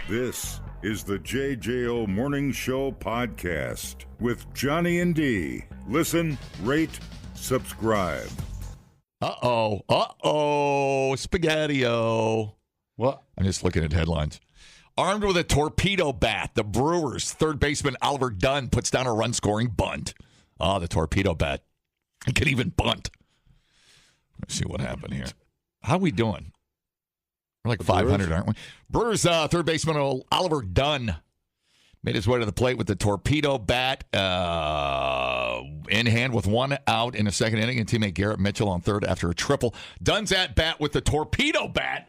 This is the JJO Morning Show Podcast with Johnny and D. Listen, rate, subscribe. Spaghetti-O. What? I'm just looking at headlines. Armed with a torpedo bat, the Brewers' third baseman Oliver Dunn puts down a run-scoring bunt. Oh, the torpedo bat. He can even bunt. Let's see what happened here. How are we doing? We're like 500, aren't we? Brewers' third baseman Oliver Dunn made his way to the plate with the torpedo bat in hand with one out in the second inning, and teammate Garrett Mitchell on third after a triple. Dunn's at bat with the torpedo bat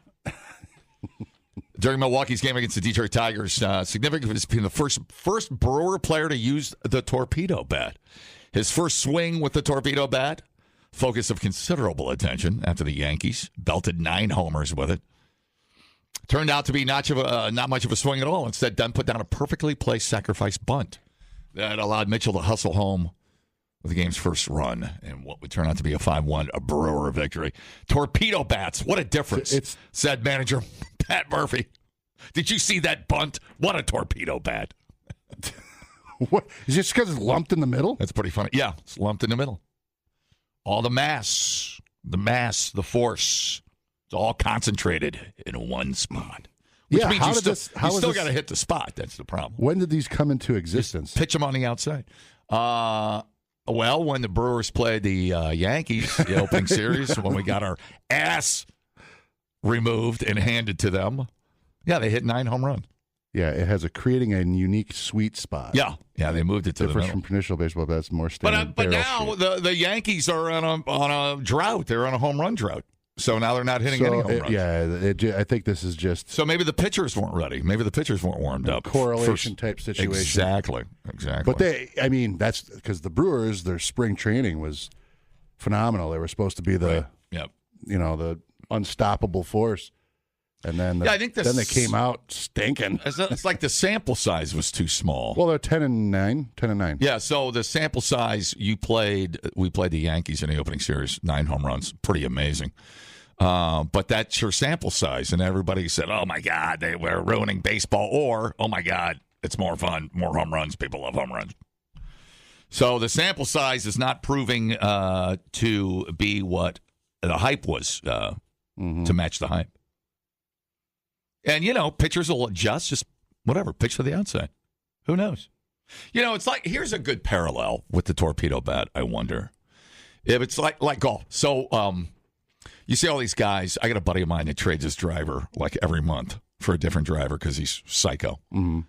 during Milwaukee's game against the Detroit Tigers. Significant as being the first Brewer player to use the torpedo bat. His first swing with the torpedo bat, focus of considerable attention after the Yankees belted 9 homers with it. Turned out to be not much of a swing at all. Instead, Dunn put down a perfectly placed sacrifice bunt that allowed Mitchell to hustle home with the game's first run and what would turn out to be a 5-1 Brewer victory. Torpedo bats, what a difference, said manager Pat Murphy. Did you see that bunt? What a torpedo bat. What? Is it just because it's lumped in the middle? That's pretty funny. Yeah, it's lumped in the middle. All the mass, the force, it's all concentrated in one spot. Which means you still got to hit the spot. That's the problem. When did these come into existence? Just pitch them on the outside. Well, when the Brewers played the Yankees, the opening series, when we got our ass removed and handed to them, yeah, they hit 9 home runs. Yeah, it has creating a unique sweet spot. Yeah, they moved it to the middle. Different from traditional baseball, that's more standard. But now the Yankees are on a drought. They're on a home run drought. So now they're not hitting any home runs. I think this is just... So maybe the pitchers weren't ready. Maybe the pitchers weren't warmed up. Correlation type situation. Exactly. But that's because the Brewers, their spring training was phenomenal. They were supposed to be the unstoppable force. And then I think then they came out stinking. It's like the sample size was too small. Well, they're 10-9. Yeah, so the sample size we played the Yankees in the opening series, 9 home runs, pretty amazing. But that's your sample size, and everybody said, "Oh my God, they were ruining baseball," or "Oh my God, it's more fun, more home runs. People love home runs." So the sample size is not proving to be what the hype was to match the hype. And, pitchers will adjust, just whatever, pitch to the outside. Who knows? It's like, here's a good parallel with the torpedo bat, I wonder. If it's like golf. So you see all these guys. I got a buddy of mine that trades his driver like every month for a different driver because he's psycho. Mm-hmm.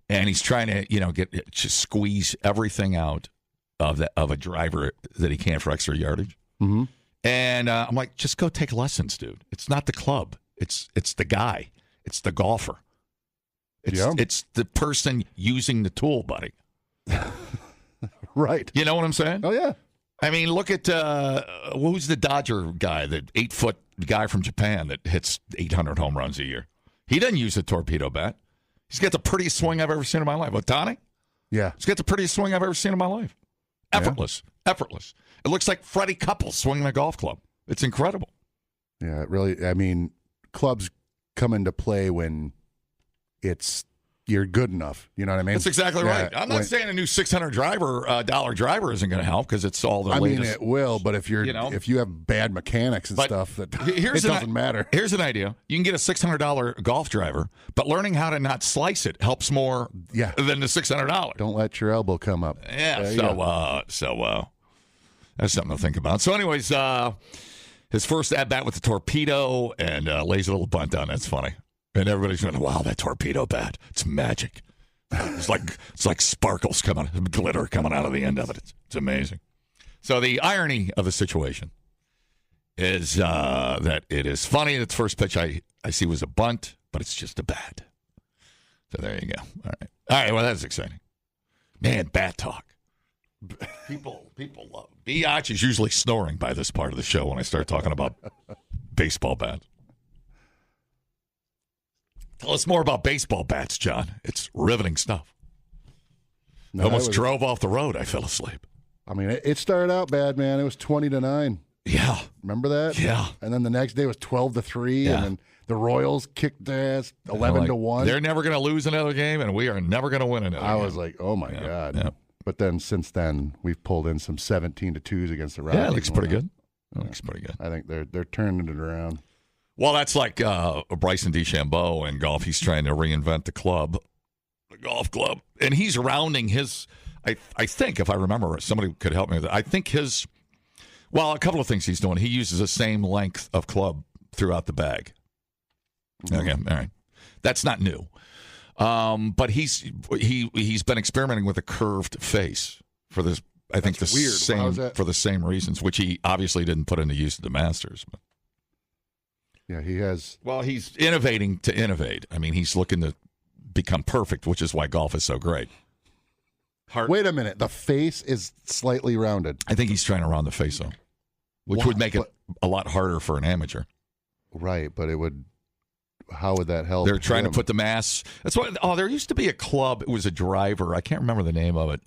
And he's trying to, just squeeze everything out of a driver that he can for extra yardage. Mm-hmm. And I'm like, just go take lessons, dude. It's not the club. It's the guy. It's the golfer. It's the person using the tool, buddy. Right. You know what I'm saying? Oh, yeah. I mean, look at who's the Dodger guy, the 8-foot guy from Japan that hits 800 home runs a year. He doesn't use a torpedo bat. He's got the prettiest swing I've ever seen in my life. Otani? Yeah. He's got the prettiest swing I've ever seen in my life. Effortless. Yeah. Effortless. It looks like Freddie Couples swinging a golf club. It's incredible. Yeah, it really, clubs come into play when you're good enough. You know what I mean? That's exactly right. I'm not saying a new $600 driver isn't going to help because it's all the latest. I mean, it will, but if you have bad mechanics and stuff, it doesn't matter. Here's an idea: you can get a $600 golf driver, but learning how to not slice it helps more than the $600. Don't let your elbow come up. Yeah. So that's something to think about. So, anyways, his first at bat with the torpedo and lays a little bunt down. That's funny. And everybody's going, "Wow, that torpedo bat! It's magic. It's like sparkles glitter coming out of the end of it. It's amazing." So the irony of the situation is that it is funny that the first pitch I see was a bunt, but it's just a bat. So there you go. All right. Well, that's exciting, man. Bat talk. People love. Biatch is usually snoring by this part of the show when I start talking about baseball bats. Tell us more about baseball bats, John. It's riveting stuff. Almost drove off the road. I fell asleep. I mean, it started out bad, man. It was 20-9. Yeah. Remember that? Yeah. And then the next day was 12-3, Yeah. and then the Royals kicked ass 11-1. They're never going to lose another game, and we are never going to win another game. I was like, oh, my God. Yeah. But then since then, we've pulled in some 17-2s against the Rockies. Yeah, it looks pretty good. Looks pretty good. I think they're turning it around. Well, that's like Bryson DeChambeau in golf. He's trying to reinvent the golf club. And he's rounding his, I think, if I remember, somebody could help me with it. I think a couple of things he's doing. He uses the same length of club throughout the bag. Okay, all right. That's not new. But he's been experimenting with a curved face for this. I think That's the weird. same for the same reasons, which he obviously didn't put into use at the Masters. But. Yeah, he has. Well, he's innovating to innovate. I mean, he's looking to become perfect, which is why golf is so great. Wait a minute. The face is slightly rounded. I think he's trying to round the face though, which would make it a lot harder for an amateur. Right, but it would. How would that help? They're trying him? to put the mass. That's why. Oh, there used to be a club. It was a driver. I can't remember the name of it.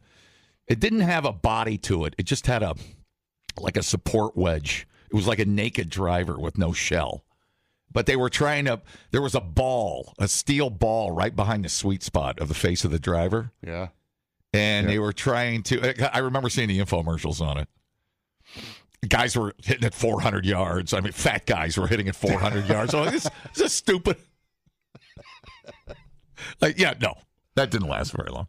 It didn't have a body to it. It just had a support wedge. It was like a naked driver with no shell. But they were trying to. There was a steel ball right behind the sweet spot of the face of the driver. Yeah. And they were trying to. I remember seeing the infomercials on it. Guys were hitting at 400 yards. I mean, fat guys were hitting at 400 yards. So this is stupid. No, that didn't last very long.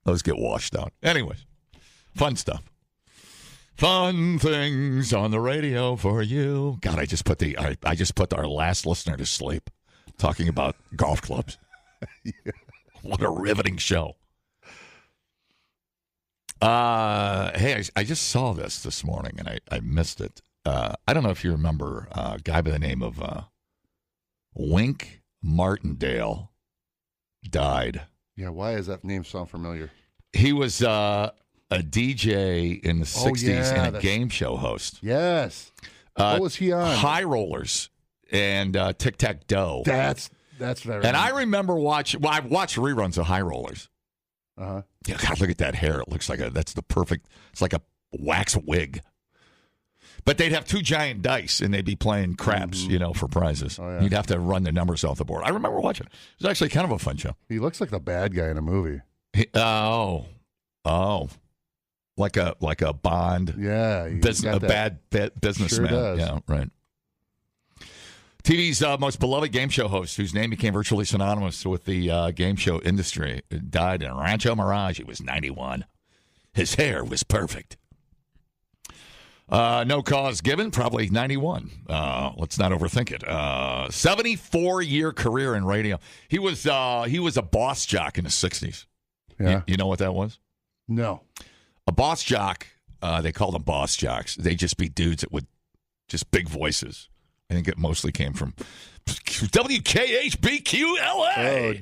Those get washed out. Anyways, fun stuff. Fun things on the radio for you. God, I just put our last listener to sleep talking about golf clubs. Yeah. What a riveting show. Hey, I just saw this morning, and I missed it. I don't know if you remember a guy by the name of Wink Martindale died. Yeah, why does that name sound familiar? He was a DJ in the 60s and a game show host. Yes. What was he on? High Rollers and Tic-Tac-Toe. That's what I remember. And I remember I watched reruns of High Rollers. Uh-huh. Yeah, God, look at that hair. It looks like that's the perfect, it's like a wax wig. But they'd have two giant dice, and they'd be playing craps, for prizes. Oh, yeah. You'd have to run the numbers off the board. I remember watching it. It was actually kind of a fun show. He looks like the bad guy in a movie. Like a Bond. Yeah. Bad businessman. Sure does. Yeah, right. TV's most beloved game show host, whose name became virtually synonymous with the game show industry, died in Rancho Mirage. He was 91. His hair was perfect. No cause given, probably 91. Let's not overthink it. 74-year career in radio. He was a boss jock in the 60s. Yeah. You know what that was? No. A boss jock, they called them boss jocks. They'd just be dudes that would just big voices. I think it mostly came from WKHBQLA. Oh,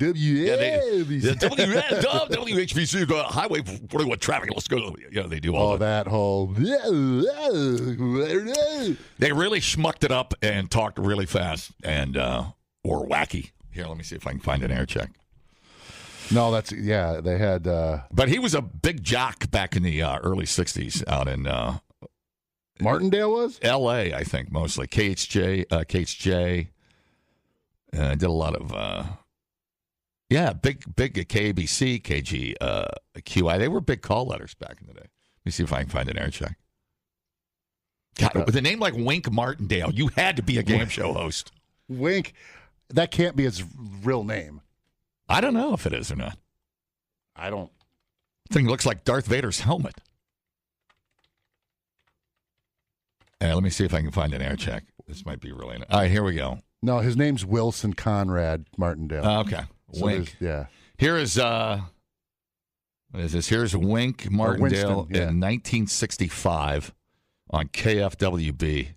WHBC, Highway 41 traffic. Let's go. They do all that whole. They really schmucked it up and talked really fast and or wacky. Here, let me see if I can find an air check. No, they had. But he was a big jock back in the early 60s out in. Martindale was? L.A., I think, mostly. KHJ. Did a lot of, big KABC, KG, QI. They were big call letters back in the day. Let me see if I can find an air check. God, with a name like Wink Martindale, you had to be a game show host. Wink, that can't be his real name. I don't know if it is or not. I don't. Thing looks like Darth Vader's helmet. Let me see if I can find an air check. This might be really. All right, here we go. No, his name's Wilson Conrad Martindale. Okay, so Wink. Yeah. Here is what is this? Here's Wink Martindale in 1965 on KFWB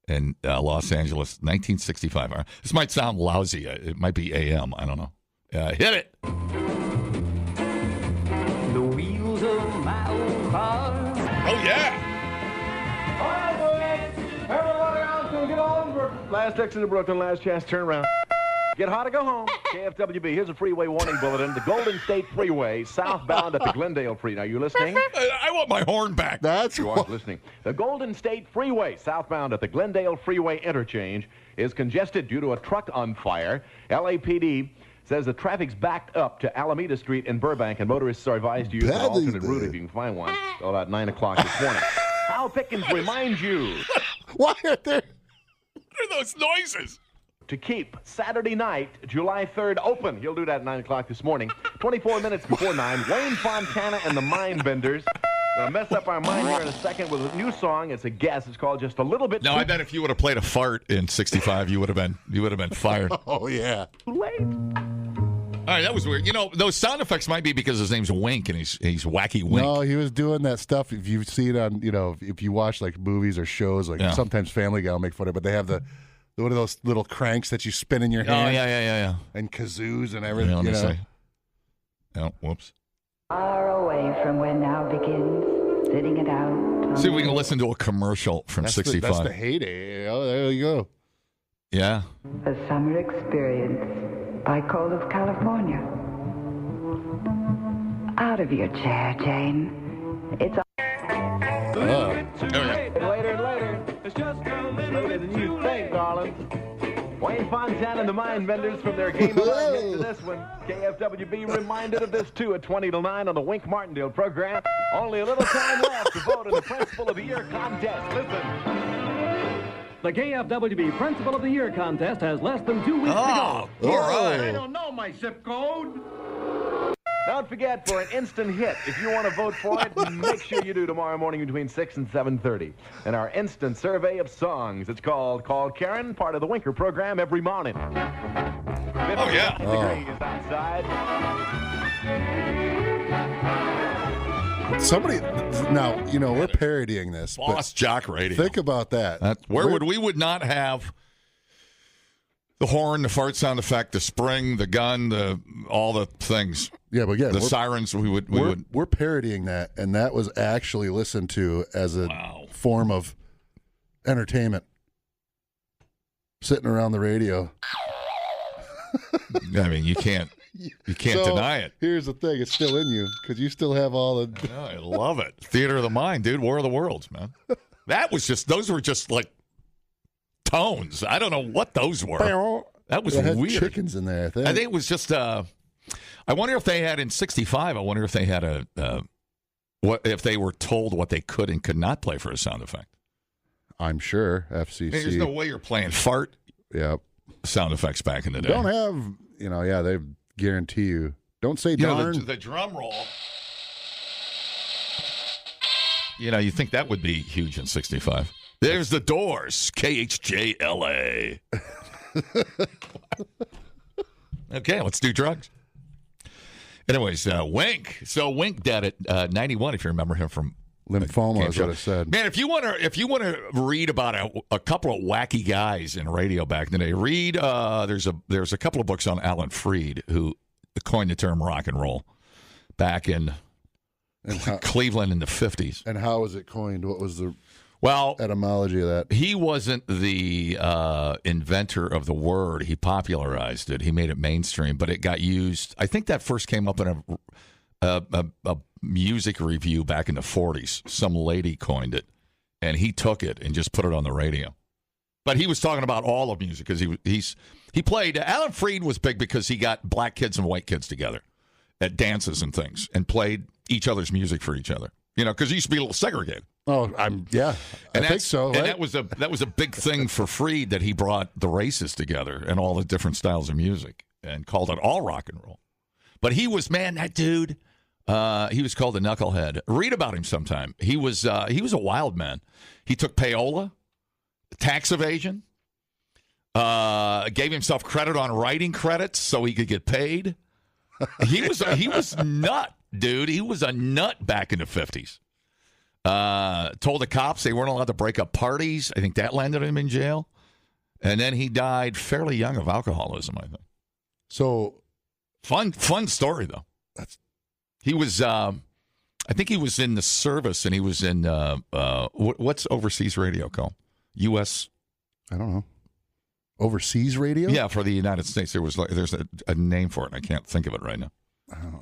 in Los Angeles, 1965. This might sound lousy. It might be AM. I don't know. Hit it. The wheels of my old car. Oh yeah. Last exit to Brooklyn, last chance, turn around. Get hot or go home. KFWB, here's a freeway warning bulletin. The Golden State Freeway, southbound at the Glendale Freeway. Now, you listening? I want my horn back. That's You aren't listening. The Golden State Freeway, southbound at the Glendale Freeway interchange, is congested due to a truck on fire. LAPD says the traffic's backed up to Alameda Street in Burbank, and motorists are advised to use an alternate route if you can find one. So about 9 o'clock this morning. Hal Pickens reminds you Why are there? What are those noises? to keep Saturday night, July 3rd, open. He'll do that at 9 o'clock this morning. 24 minutes before 9, Wayne Fontana and the Mindbenders. Gonna mess up our mind here in a second with a new song. It's a guess. It's called Just a Little Bit No, I bet if you would have played a fart in 65, you would have been fired. Oh, yeah. Too late. All right, that was weird. You know, those sound effects might be because his name's Wink and he's Wacky Wink. No, he was doing that stuff. If you see it on, if you watch like movies or shows, like sometimes Family Guy will make fun of it, but they have the one of those little cranks that you spin in your hand. Oh, yeah. And kazoos and everything. Let me see. Oh, whoops. Far away from where now begins, sitting it out. See if we can listen to a commercial from 65. That's the heyday. Oh, there you go. Yeah. A summer experience by Coal of California. Out of your chair, Jane. It's a... Later and later. It's just later than you think, darling. Wayne Fontana and the Mindbenders from their game line hit to this one. KFWB reminded of this, too, at 20 to 9 on the Wink Martindale program. Only a little time left to vote in the Principal of the Year contest. Listen. The KFWB Principal of the Year contest has less than 2 weeks to go. All right. I don't know my zip code. Don't forget, for an instant hit, if you want to vote for it, make sure you do tomorrow morning between 6 and 7:30. And our instant survey of songs. It's called Call Karen, part of the Winker program every morning. 50 yeah. degrees outside. Somebody, now, we're parodying this. Boss Jock Radio. Think about that. We would not have the horn, the fart sound effect, the spring, the gun, all the things. Yeah, but again, the sirens. We're parodying that, and that was actually listened to as a form of entertainment. Sitting around the radio. I mean, you can't deny it. Here's the thing: it's still in you because you still have all the. I love it. Theater of the mind, dude. War of the Worlds, man. Those were just like tones. I don't know what those were. That was had weird. Chickens in there. I think it was just. I wonder if they had in 65. I wonder if they had if they were told what they could and could not play for a sound effect. I'm sure FCC. There's no way you're playing fart. Yep. Sound effects back in the day. Don't have. They guarantee you. Don't say darn. The drum roll. You think that would be huge in 65. There's the Doors, KHJLA. Okay, let's do drugs. Anyways, Wink. So Wink dead at 91, if you remember him from lymphoma is what I said. Man, if you want to read about a couple of wacky guys in radio back in the day, read there's a couple of books on Alan Freed, who coined the term rock and roll back in Cleveland in the 50s. And how was it coined? What was the etymology of that? He wasn't the inventor of the word. He popularized it. He made it mainstream, but it got used. I think that first came up in a music review back in the 40s. Some lady coined it, and he took it and just put it on the radio. But he was talking about all of music because he played. Alan Freed was big because he got black kids and white kids together at dances and things and played each other's music for each other. Because he used to be a little segregated. Oh, I think so. And right? that was a big thing for Freed, that he brought the races together and all the different styles of music and called it all rock and roll. But he was, that dude. He was called a knucklehead. Read about him sometime. He was a wild man. He took payola, tax evasion, gave himself credit on writing credits so he could get paid. He was nut, dude. He was a nut back in the 50s. Told the cops they weren't allowed to break up parties. I think that landed him in jail. And then he died fairly young of alcoholism, I think. So fun story though. He was, I think he was in the service, and he was in what's overseas radio called? U.S. I don't know. Overseas radio? Yeah, for the United States. There's a name for it, and I can't think of it right now.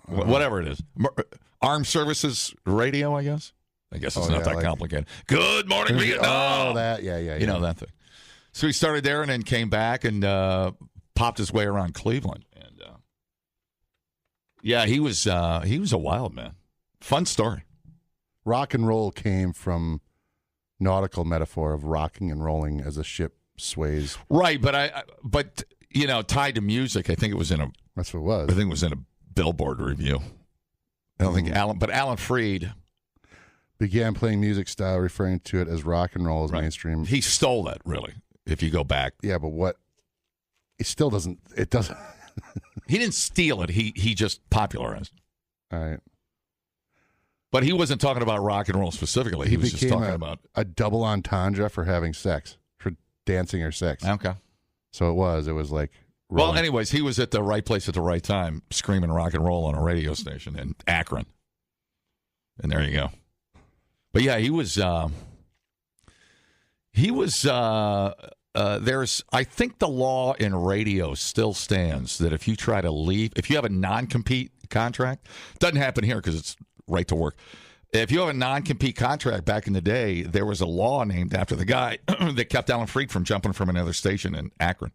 Whatever it is. Armed Services Radio, I guess. I guess it's not that complicated. Good morning, Vietnam. Oh, that, yeah. You know that thing. So he started there and then came back and popped his way around Cleveland. And he was a wild man. Fun story. Rock and roll came from nautical metaphor of rocking and rolling as a ship sways. Right, but tied to music. I think it was in a. That's what it was. I think it was in a Billboard review. I don't think Alan Freed began playing music style, referring to it as rock and roll as mainstream. He stole that, really. If you go back, yeah, but what? It still doesn't. It doesn't. He didn't steal it. He just popularized it. All right. But he wasn't talking about rock and roll specifically. He was just talking about a double entendre for having sex, for dancing or sex. Okay. So it was like. Well, anyways, he was at the right place at the right time, screaming rock and roll on a radio station in Akron. And there you go. But yeah, he was. There's. I think the law in radio still stands that if you try to leave, if you have a non-compete contract, doesn't happen here because it's right to work. If you have a non-compete contract back in the day, there was a law named after the guy that kept Alan Freed from jumping from another station in Akron.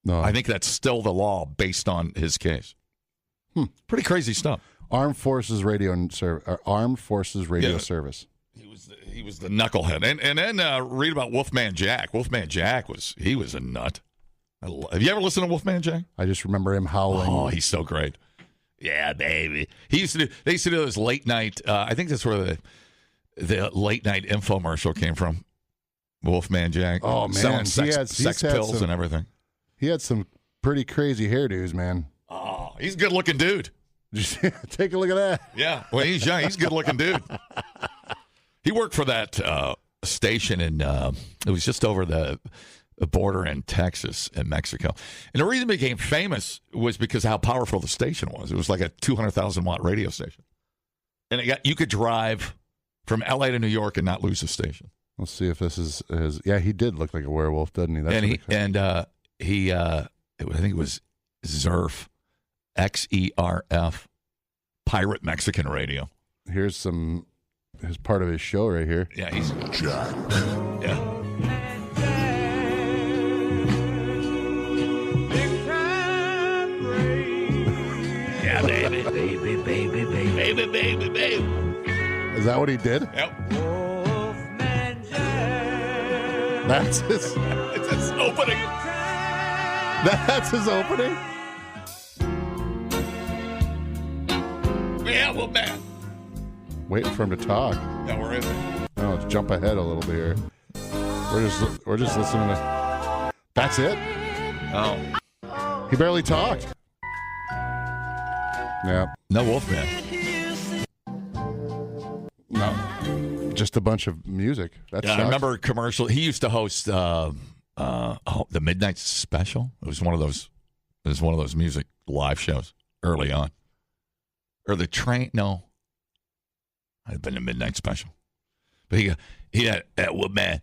No, I think that's still the law based on his case. Pretty crazy stuff. Armed Forces Radio Service. He was the knucklehead, and then read about Wolfman Jack. Wolfman Jack was a nut. Have you ever listened to Wolfman Jack? I just remember him howling. Oh, he's so great. Yeah, baby. They used to do those late night. I think that's where the late night infomercial came from. Wolfman Jack. Oh man, selling sex pills and everything. He had some pretty crazy hairdos, man. Oh, he's a good looking dude. Take a look at that. Yeah, well, he's young. He's a good looking dude. He worked for that station in. It was just over the border in Texas and Mexico. And the reason it became famous was because of how powerful the station was. It was like a 200,000-watt radio station. And you could drive from L.A. to New York and not lose the station. Let's see if this is his. Yeah, he did look like a werewolf, doesn't he? That's I think it was Zerf, XERF, Pirate Mexican Radio. Here's part of his show right here. Yeah, he's Jack. Yeah. Yeah, baby. Is that what he did? Yep. That's his. It's his opening. That's his opening? Yeah, well, man. Waiting for him to talk. Yeah, where is it? Oh, let's jump ahead a little bit here. We're just listening to. That's it? Oh. He barely talked. Yeah. No Wolfman. No. Just a bunch of music. That I remember a commercial. He used to host the Midnight Special. It was one of those music live shows early on. Or the train. No. I'd have been the Midnight Special. But he had well, man,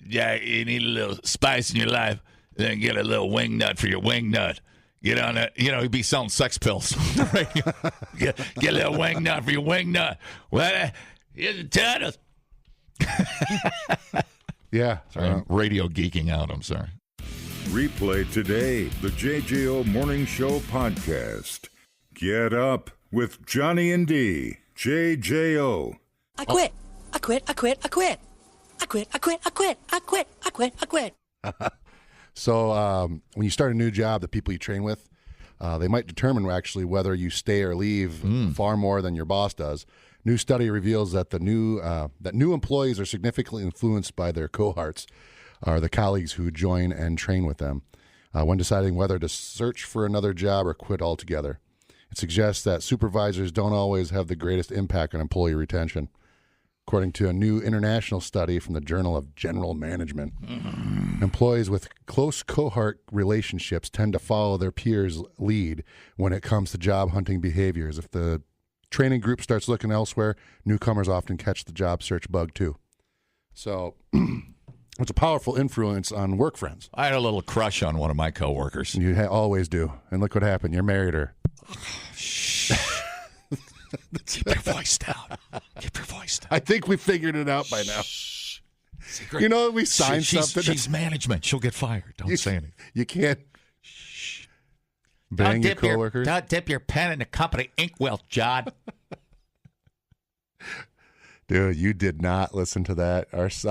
yeah, you need a little spice in your life, then get a little wing nut for your wing nut. Get on it. He'd be selling sex pills. get a little wing nut for your wing nut. Well, here's the turtles. Yeah. Sorry, I'm radio geeking out. I'm sorry. Replay today the JJO Morning Show Podcast. Get up with Johnny and D. JJO. I quit. I quit. I quit. I quit. I quit. I quit. I quit. I quit. I quit. I quit. So when you start a new job, the people you train with, they might determine actually whether you stay or leave far more than your boss does. New study reveals that new employees are significantly influenced by their cohorts, or the colleagues who join and train with them, when deciding whether to search for another job or quit altogether. It suggests that supervisors don't always have the greatest impact on employee retention. According to a new international study from the Journal of General Management, employees with close cohort relationships tend to follow their peers' lead when it comes to job hunting behaviors. If the training group starts looking elsewhere, newcomers often catch the job search bug too. So It's a powerful influence on work friends. I had a little crush on one of my coworkers. You always do. And look what happened. You married her. Shh. Keep your voice down. Keep your voice down. I think we figured it out by now. Secret. You know, we signed something. She's management. She'll get fired. Don't say anything. You can't bang your coworkers. Don't dip your pen in the company inkwell, John. Dude, you did not listen to that.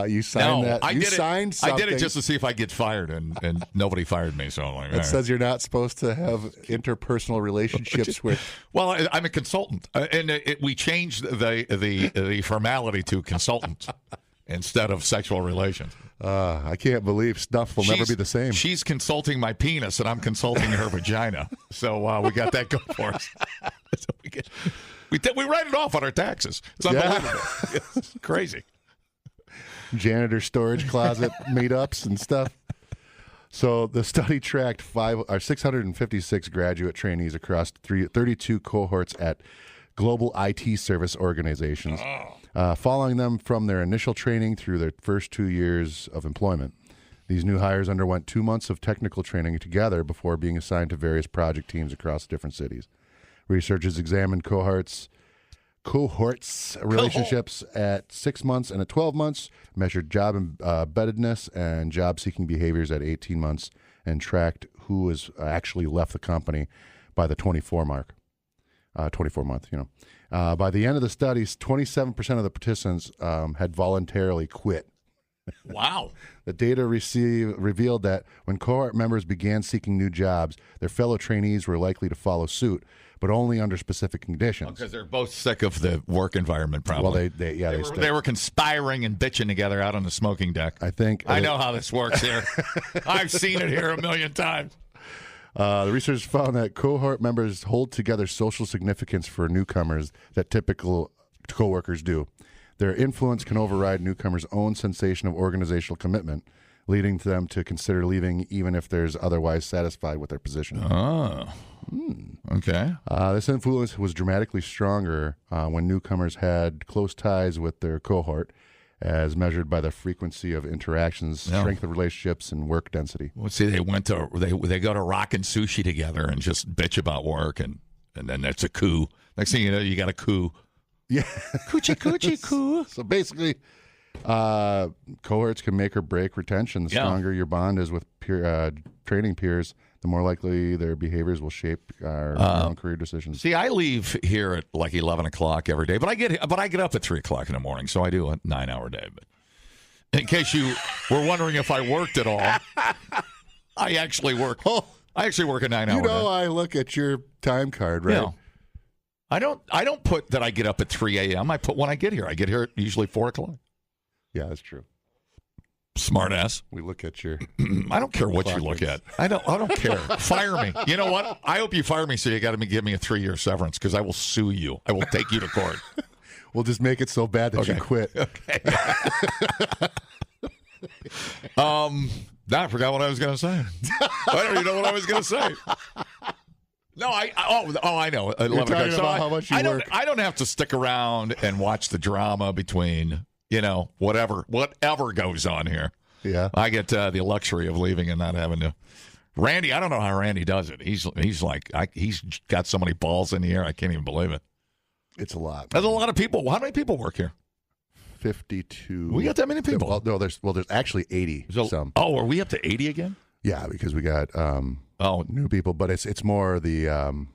You signed that. I you did signed it. something. I did it just to see if I get fired, and nobody fired me. So I'm like, it says you're not supposed to have interpersonal relationships with. Well, I'm a consultant, and we changed the formality to consultant instead of sexual relations. I can't believe stuff will never be the same. She's consulting my penis, and I'm consulting her vagina. So we got that going for us. So we write it off on our taxes. It's unbelievable. Yeah. It's crazy. Janitor storage closet meetups and stuff. So the study tracked 656 graduate trainees across 32 cohorts at global IT service organizations, following them from their initial training through their first 2 years of employment. These new hires underwent 2 months of technical training together before being assigned to various project teams across different cities. Researchers examined cohorts relationships at 6 months and at 12 months, measured job embeddedness and job-seeking behaviors at 18 months, and tracked who has actually left the company by the 24 month. By the end of the studies, 27% of the participants had voluntarily quit. Wow. The data revealed that when cohort members began seeking new jobs, their fellow trainees were likely to follow suit, but only under specific conditions. Because they're both sick of the work environment, probably. Well, they were conspiring and bitching together out on the smoking deck. I know how this works here. I've seen it here a million times. The research found that cohort members hold together social significance for newcomers that typical coworkers do. Their influence can override newcomers' own sensation of organizational commitment, leading to them to consider leaving even if they're otherwise satisfied with their position. Oh, okay. This influence was dramatically stronger when newcomers had close ties with their cohort, as measured by the frequency of interactions, strength of relationships, and work density. Well, see, they go to Rockin' Sushi together and just bitch about work, and then that's a coup. Next thing you know, you got a coup. Yeah. Coochie coo. So basically, cohorts can make or break retention. The stronger your bond is with training peers, the more likely their behaviors will shape our own career decisions. See, I leave here at like 11 o'clock every day, but I get up at 3 o'clock in the morning, so I do a 9-hour day. But in case you were wondering if I worked at all, I actually work. I actually work a 9-hour day. I look at your time card, right? Yeah. I don't put that I get up at 3 a.m. I put when I get here. I get here at usually 4 o'clock. Yeah, that's true. Smart ass. We look at your. I don't care what you look at. I don't care. Fire me. You know what? I hope you fire me. So you got to give me a 3-year severance because I will sue you. I will take you to court. We'll just make it so bad that you quit. Okay. I forgot what I was going to say. I don't even know what I was going to say. No, I know. You're talking about how much you work. I don't have to stick around and watch the drama between, whatever goes on here. Yeah. I get the luxury of leaving and not having to. Randy, I don't know how Randy does it. He's got so many balls in the air. I can't even believe it. It's a lot. There's a lot of people. How many people work here? 52. We got that many people? Well, no, there's actually 80. Some. Oh, are we up to 80 again? Yeah, because we got new people, but it's more the our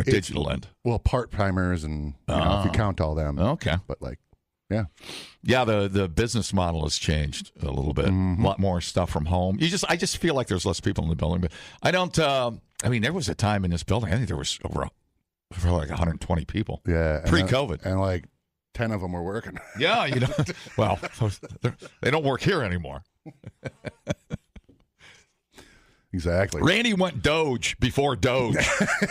digital end. Well, part-timers and if you count all them. Okay. But Yeah, the business model has changed a little bit. Mm-hmm. A lot more stuff from home. I just feel like there's less people in the building, but I don't there was a time in this building I think there was over like 120 people. Yeah. Pre-COVID. And like 10 of them were working. Yeah, well, they don't work here anymore. Exactly. Randy went Doge before Doge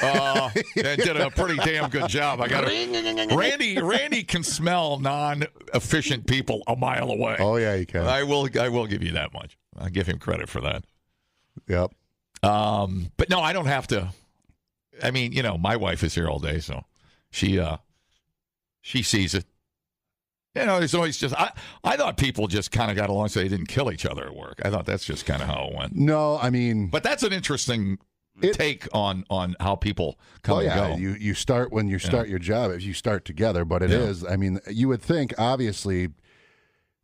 and did a pretty damn good job. Randy can smell non-efficient people a mile away. Oh yeah, you can. I will give you that much. I give him credit for that. Yep. But no, I don't have to. I mean, my wife is here all day, so she sees it. There's always just I thought people just kind of got along so they didn't kill each other at work. I thought that's just kind of how it went. No, I mean, but that's an interesting take on how people come and go. You start when you start your job, if you start together, but it is. I mean, you would think, obviously,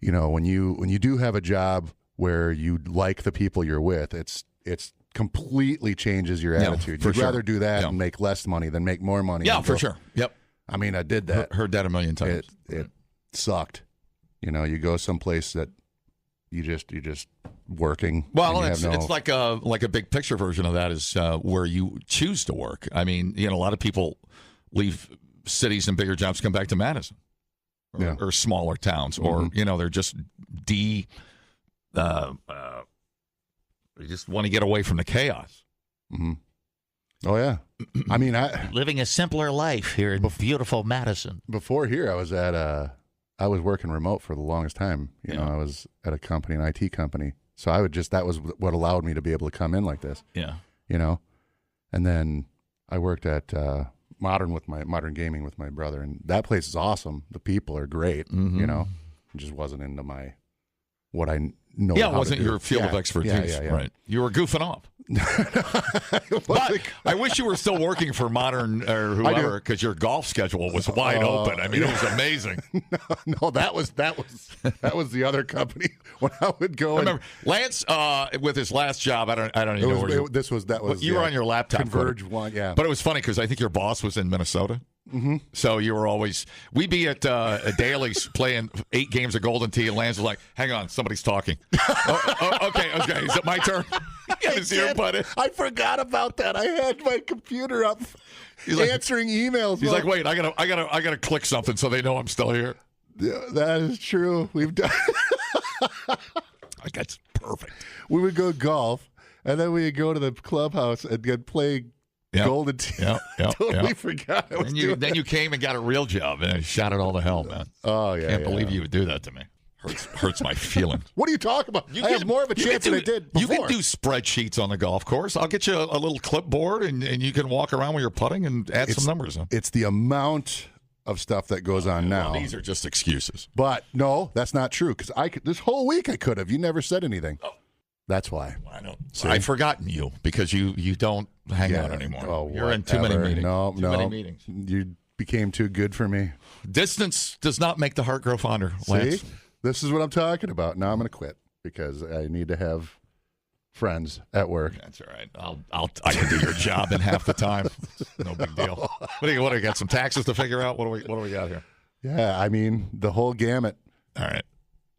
when you do have a job where you like the people you're with, it's completely changes your attitude. You'd rather do that and make less money than make more money. Yeah, for sure. Yep. I mean, I did that. Heard that a million times. It sucked. You go someplace that you just working. Well, it's like a big picture version of that is where you choose to work. I mean, a lot of people leave cities and bigger jobs, come back to Madison or smaller towns, or they're just they just want to get away from the chaos. Mm-hmm. Oh yeah, I mean, living a simpler life here in beautiful Madison. Before here, I was working remote for the longest time. I was at a company, an IT company. So that was what allowed me to be able to come in like this. Yeah. And then I worked at Modern Gaming with my brother, and that place is awesome. The people are great. Mm-hmm. It just wasn't into what I know. Yeah, it wasn't your field of expertise. Yeah. Right. You were goofing off. But I wish you were still working for Modern or whoever, because your golf schedule was wide open. I mean, it was amazing. No, that was the other company. When I would go, I remember Lance with his last job. I don't even know where you were on your laptop. Converge one, yeah. But it was funny because I think your boss was in Minnesota. Mm-hmm. So you were always, we'd be at Daly's playing 8 games of Golden Tee, and Lance was like, "Hang on, somebody's talking." Okay, is it my turn? I forgot about that. I had my computer up, answering emails. He's like, "Wait, I gotta click something so they know I'm still here." Yeah, that is true. We've done. That's perfect. We would go golf, and then we would go to the clubhouse and get play Golden Tee. Totally forgot I was doing Then you came and got a real job, and it shot it all to hell, man. Oh yeah, can't believe you would do that to me. Hurts my feelings. What are you talking about? I have more of a chance than I did before. You can do spreadsheets on the golf course. I'll get you a little clipboard, and you can walk around when you're putting and add some numbers in. It's the amount of stuff that goes on now. Well, these are just excuses. But no, that's not true, because this whole week I could have. You never said anything. Oh. That's why. I don't. I've forgotten you because you don't hang out anymore. Oh, you're in too many meetings. No, many meetings. You became too good for me. Distance does not make the heart grow fonder, See? Lance. This is what I'm talking about. Now I'm going to quit because I need to have friends at work. That's all right. I can do your job in half the time. No big deal. What do you got? Some taxes to figure out? What do we got here? Yeah, I mean the whole gamut. All right.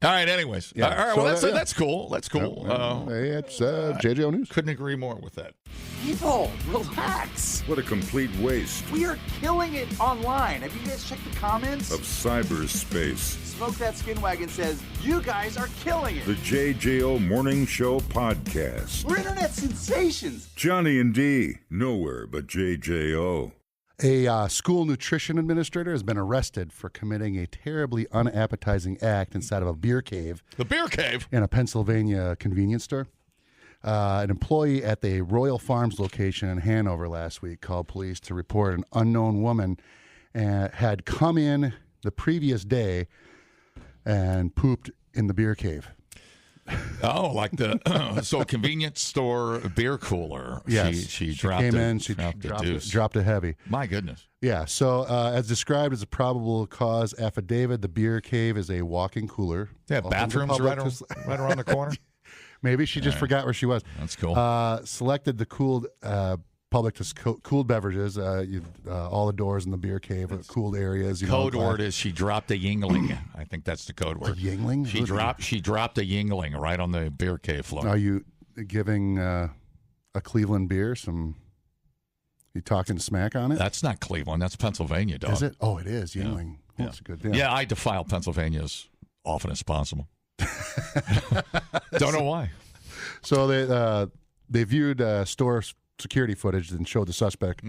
Anyways, all right. So well, that's cool. That's cool. Hey, it's JJO News. Couldn't agree more with that. People, relax. What a complete waste We are killing it online. Have you guys checked the comments? of cyberspace. Smoke That Skin Wagon says, you guys are killing it. The JJO Morning Show Podcast. We're internet sensations. Johnny and D, nowhere but JJO. A school nutrition administrator has been arrested for committing a terribly unappetizing act inside of a beer cave. The beer cave? In a Pennsylvania convenience store. An employee at the Royal Farms location in Hanover last week called police to report an unknown woman had come in the previous day and pooped in the beer cave. Oh, like the convenience store beer cooler. Yes. She came in, she dropped it heavy. My goodness. Yeah, so as described as a probable cause affidavit, the beer cave is a walk-in cooler. Yeah, bathrooms right around the corner. Maybe she just forgot where she was. That's cool. Selected the cooled cooled beverages. All the doors in the beer cave are cooled areas. Code word is she dropped a Yingling. I think that's the code word. A Yingling? She dropped a Yingling right on the beer cave floor. Are you giving a Cleveland beer some? You talking smack on it? That's not Cleveland. That's Pennsylvania, dog. Is it? Oh, it is Yingling. Yeah. That's a good deal. Yeah, I defile Pennsylvania as often as possible. Don't know why. So they viewed store security footage and showed the suspect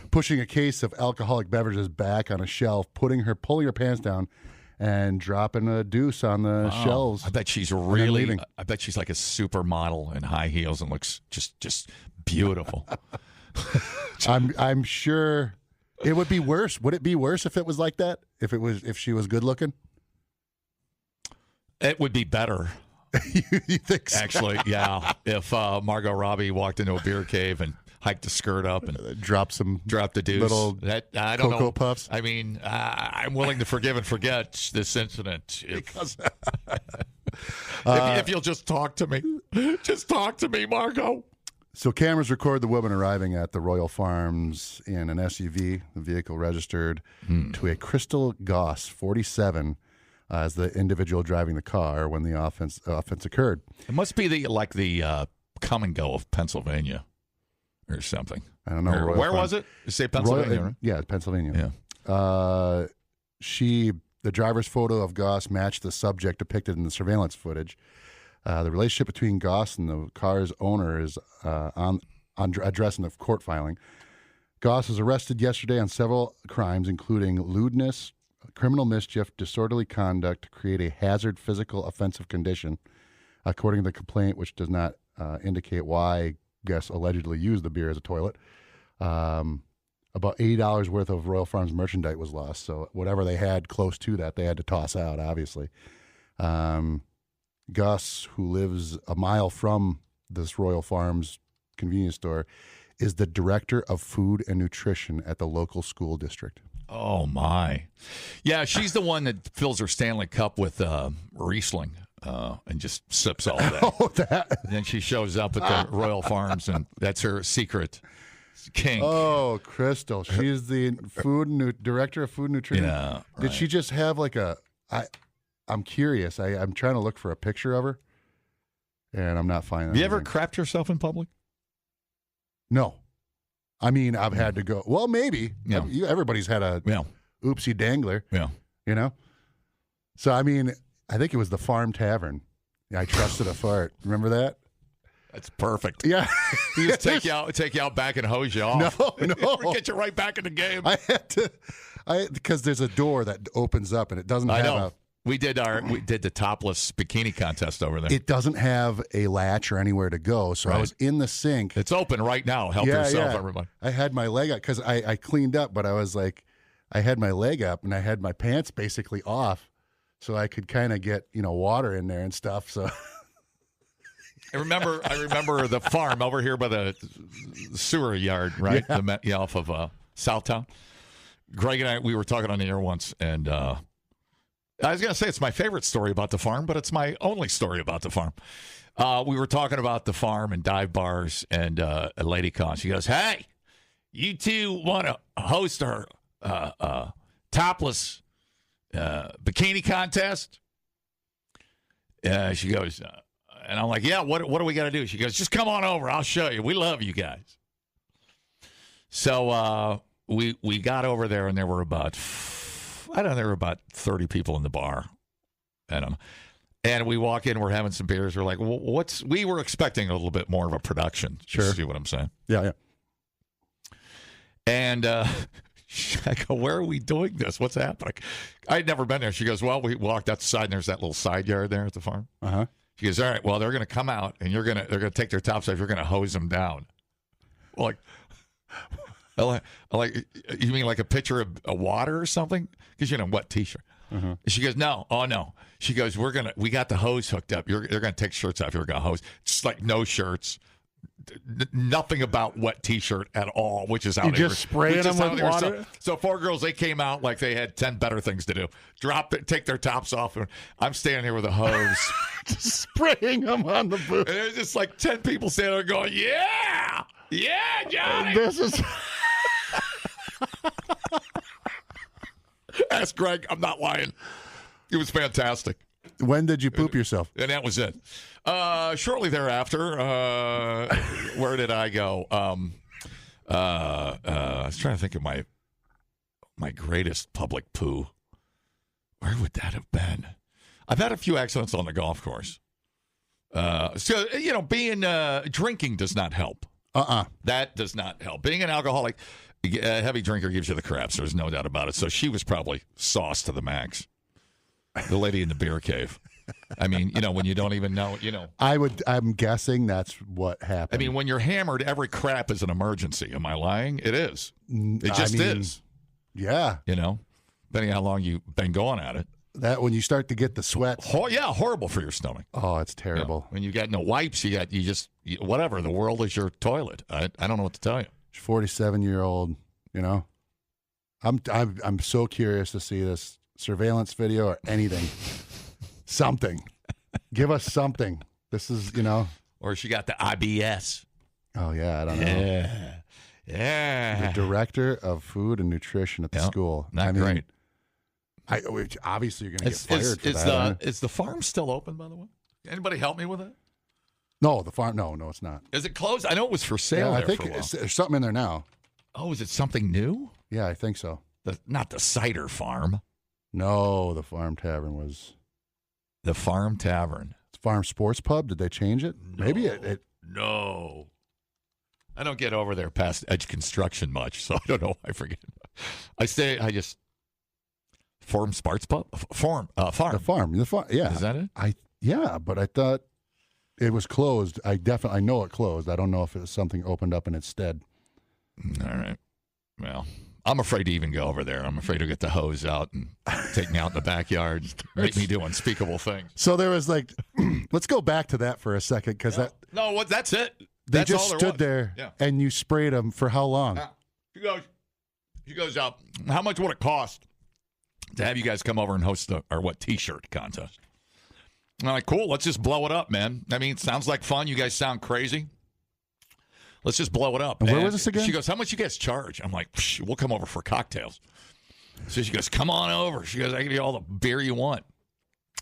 pushing a case of alcoholic beverages back on a shelf, pulling her pants down, and dropping a deuce on the shelves. I bet she's like a supermodel in high heels and looks just beautiful. I'm sure it would be worse. Would it be worse if it was like that? If she was good looking? It would be better. You think so? Actually, yeah. If Margot Robbie walked into a beer cave and hiked the skirt up and dropped the deuce. Little I don't Cocoa know. Puffs. I mean, I'm willing to forgive and forget this incident. If you'll just talk to me. Just talk to me, Margot. So cameras record the woman arriving at the Royal Farms in an SUV, the vehicle registered to a Crystal Goss 47 as the individual driving the car when the offense occurred. It must be the come and go of Pennsylvania or something. I don't know. Where was it? You say Pennsylvania, right? Yeah, Pennsylvania. Yeah. The driver's photo of Goss matched the subject depicted in the surveillance footage. The relationship between Goss and the car's owner is on address in the court filing. Goss was arrested yesterday on several crimes, including lewdness, criminal mischief, disorderly conduct to create a hazard physical offensive condition, according to the complaint, which does not indicate why Goss allegedly used the beer as a toilet. About $80 worth of Royal Farms merchandise was lost, so whatever they had close to that, they had to toss out, obviously. Gus, who lives a mile from this Royal Farms convenience store, is the director of food and nutrition at the local school district. Oh, my. Yeah, she's the one that fills her Stanley Cup with Riesling and just sips all that. Oh, that. And then she shows up at the Royal Farms, and that's her secret kink. Oh, Crystal. She's the director of food and nutrition. Yeah, right. Did she just have like I'm curious. I'm trying to look for a picture of her, and I'm not finding Have you ever anything. crapped yourself in public? No. I mean, I've had to go. Well, maybe. Yeah. Everybody's had a oopsie dangler. Yeah. You know? So, I mean, I think it was the Farm Tavern. I trusted a fart. Remember that? That's perfect. Yeah. He just take you out back and hose you off. No. Get you right back in the game. I had to, because there's a door that opens up and it doesn't have We did the topless bikini contest over there. It doesn't have a latch or anywhere to go, so I was in the sink. It's open right now. Help yourself, everybody. I had my leg up because I cleaned up, but I was like, I had my leg up and I had my pants basically off, so I could kind of get water in there and stuff. So I remember the farm over here by the sewer yard, right? Yeah. Off of Southtown. Greg and we were talking on the air once, and I was going to say it's my favorite story about the farm, but it's my only story about the farm. We were talking about the farm and dive bars, and a lady calls. She goes, "Hey, you two want to host our topless bikini contest?" She goes, and I'm like, "Yeah, what do we got to do?" She goes, "Just come on over. I'll show you. We love you guys." So we got over there, and there were about 30 people in the bar. And we walk in, we're having some beers. We're like, we were expecting a little bit more of a production. Sure. See what I'm saying? Yeah. And I go, "Where are we doing this? What's happening?" I'd never been there. She goes, "Well, we walked outside, and there's that little side yard there at the farm." Uh-huh. She goes, "All right, well, they're going to come out, and they're going to take their tops off. You're going to hose them down." Like, you mean like a pitcher of water or something? Because wet T-shirt. Uh-huh. She goes, "No, oh no." She goes, "We got the hose hooked up. They're going to take shirts off. You're going to hose." Just like no shirts, nothing about wet T-shirt at all, which is how they just spraying them with water. So 4 girls, they came out like they had 10 better things to do. Take their tops off, and I'm standing here with a hose, just spraying them on the booth. And there's just like 10 people standing there going, "Yeah, Johnny." This is. Ask Greg. I'm not lying. It was fantastic. When did you poop yourself? And that was it. Shortly thereafter, where did I go? I was trying to think of my greatest public poo. Where would that have been? I've had a few accidents on the golf course. So drinking does not help. That does not help. Being an alcoholic, a heavy drinker gives you the craps. There's no doubt about it. So she was probably sauced to the max. The lady in the beer cave. I mean, when you don't even know, I'm guessing that's what happened. I mean, when you're hammered, every crap is an emergency. Am I lying? It is. It just is. Yeah. Depending on how long you've been going at it. That when you start to get the sweat. Horrible for your stomach. Oh, it's terrible. When you got no wipes, whatever. The world is your toilet. I don't know what to tell you. 47-year-old, I'm so curious to see this surveillance video or anything. Something. Give us something. This is, Or she got the IBS. Oh, yeah, I don't know. Yeah. The director of food and nutrition at the school. Not great. Obviously, you're going to get fired for that. Is the farm still open, by the way? Anybody help me with that? No, the farm. No, it's not. Is it closed? I know it was for sale. Yeah, I there think for a while. there's something in there now. Oh, is it something new? Yeah, I think so. Not the cider farm. No, the farm tavern was. The farm tavern. It's Farm Sports Pub. Did they change it? No, Maybe it. No. I don't get over there past Edge Construction much, so I don't know. I forget. Farm Sports Pub? Farm. The farm. Yeah. Is that it? Yeah, but I thought it was closed. I know it closed. I don't know if it was something opened up in its stead. All right. Well, I'm afraid to even go over there. I'm afraid to get the hose out and take me out in the backyard and make me do unspeakable things. So there was let's go back to that for a second because that's it. They That's just all stood there and you sprayed them for how long? She goes up. How much would it cost to have you guys come over and host T-shirt contest? I'm like, cool. Let's just blow it up, man. I mean, it sounds like fun. You guys sound crazy. Let's just blow it up. And where was this again? She goes, how much you guys charge? I'm like, we'll come over for cocktails. So she goes, come on over. She goes, I give you all the beer you want.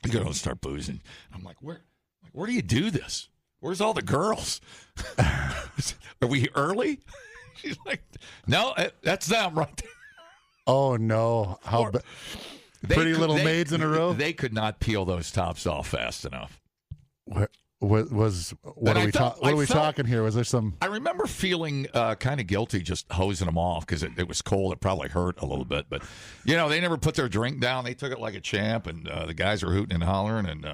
You go, let's start boozing. I'm like, where do you do this? Where's all the girls? Are we early? She's like, no, that's them right there. Oh, no. Pretty Little Maids in a row? They could not peel those tops off fast enough. What are we talking here? Was there some? I remember feeling kind of guilty just hosing them off because it was cold. It probably hurt a little bit, but they never put their drink down. They took it like a champ, and the guys were hooting and hollering, and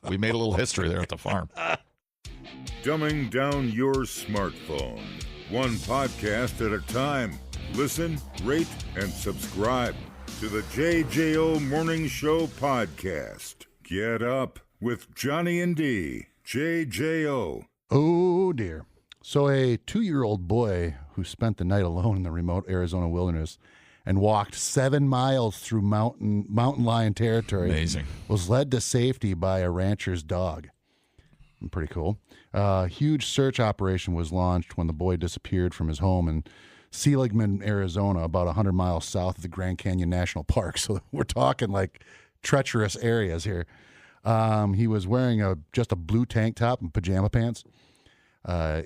we made a little history there at the farm. Dumbing down your smartphone, one podcast at a time. Listen, rate, and subscribe to the JJO Morning Show Podcast. Get up with Johnny and D. JJO. Oh, dear. So a 2-year-old boy who spent the night alone in the remote Arizona wilderness and walked 7 miles through mountain lion territory. Amazing. Was led to safety by a rancher's dog. Pretty cool. A huge search operation was launched when the boy disappeared from his home in Seligman, Arizona, about 100 miles south of the Grand Canyon National Park. So we're talking like treacherous areas here. He was wearing just a blue tank top and pajama pants. The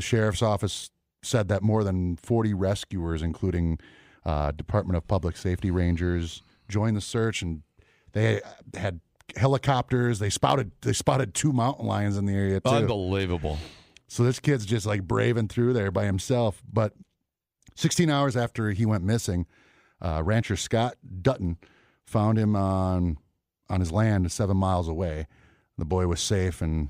sheriff's office said that more than 40 rescuers, including Department of Public Safety rangers, joined the search, and they had helicopters. They spotted 2 mountain lions in the area too. Unbelievable. So this kid's just like braving through there by himself. But 16 hours after he went missing, rancher Scott Dutton found him on his land 7 miles away. The boy was safe and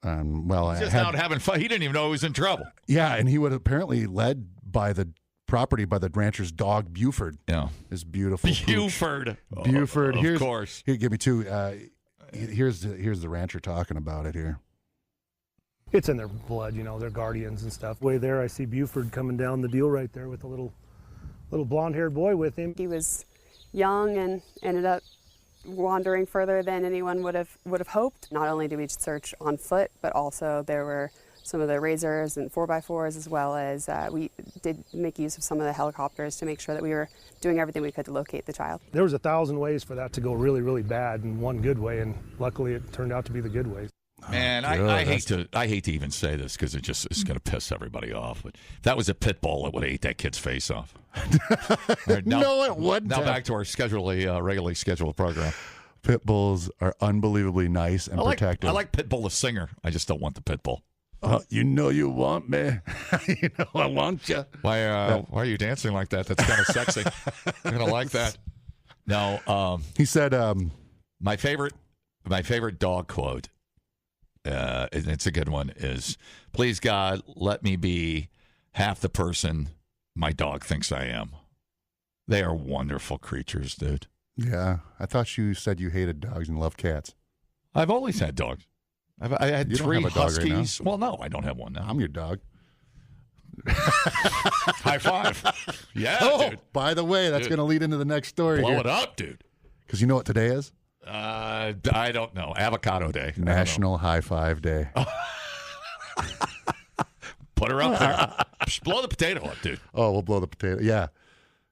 just out having fun. He didn't even know he was in trouble. Yeah, and he was apparently led by the property by the rancher's dog Buford. Yeah, this beautiful Buford. Buford. Of course. Here, give me 2. Here's the rancher talking about it here. It's in their blood, they're guardians and stuff. Way there, I see Buford coming down the deal right there with a little blonde-haired boy with him. He was young and ended up wandering further than anyone would have hoped. Not only did we search on foot, but also there were some of the razors and 4x4s, as well as we did make use of some of the helicopters to make sure that we were doing everything we could to locate the child. There was 1,000 ways for that to go really, really bad and one good way, and luckily it turned out to be the good way. Man, I hate to even say this because it's going to piss everybody off. But if that was a pit bull, it would have ate that kid's face off. Right, no, it wouldn't. Now back to our regularly scheduled program. Pit bulls are unbelievably nice and protective. I like Pit Bull the singer. I just don't want the pit bull. You want me. I want you. Why are you dancing like that? That's kind of sexy. You're going to like that. No. He said, my favorite dog quote, and it's a good one, is, please God, let me be half the person my dog thinks I am. They are wonderful creatures, dude. Yeah, I thought you said you hated dogs and loved cats. I've always had dogs. I had You don't 3 have a dog right now. huskies. Well, no, I don't have one now. I'm your dog. High five. Yeah, Oh, dude. by the way, that's Dude. going to lead into the next story. Blow here. it up, dude. Because you know what today is? I don't know. Avocado Day. National High Five Day. Put her up there. Just blow the potato up, dude. Oh, we'll blow the potato. Yeah.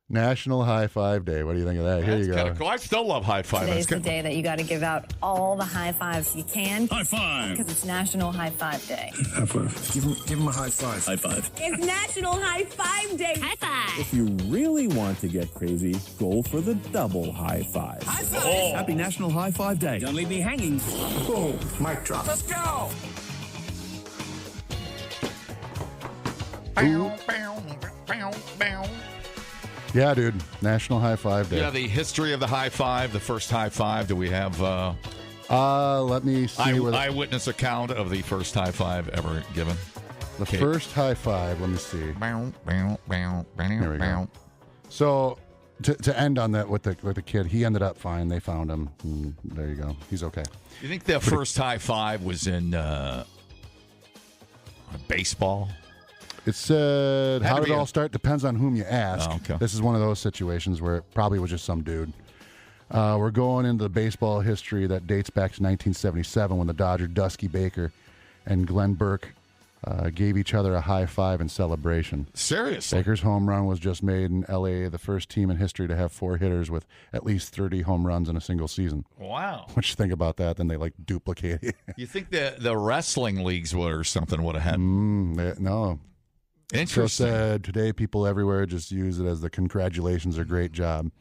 National High Five Day. What do you think of that? Here you go. Kind of cool. I still love high five. Today's the day that you got to give out all the high fives you can. High five. Because it's National High Five Day. High five. Give him a high five. High five. It's National High Five Day. High five. If you really want to get crazy, go for the double high five. High five. Oh. Happy National High Five Day. Don't leave me hanging. Boom. Mic drop. Let's go. Yeah, dude. National High Five Day. Yeah, the history of the high five, the first high five. Do we have let me see. eyewitness account of the first high five ever given? The first high five, let me see. There we go. So, to end on that with the kid, he ended up fine. They found him. There you go. He's okay. You think the first high five was in baseball? It said, Had how to did be it all a- start? Depends on whom you ask. Oh, okay. This is one of those situations where it probably was just some dude. We're going into the baseball history that dates back to 1977 when the Dodger Dusty Baker and Glenn Burke gave each other a high five in celebration. Seriously? Baker's home run was just made in L.A., the first team in history to have 4 hitters with at least 30 home runs in a single season. Wow. What you think about that? Then they duplicate it. You think the wrestling leagues or something would have had? No. Interesting. So said, today people everywhere just use it as the congratulations or great job.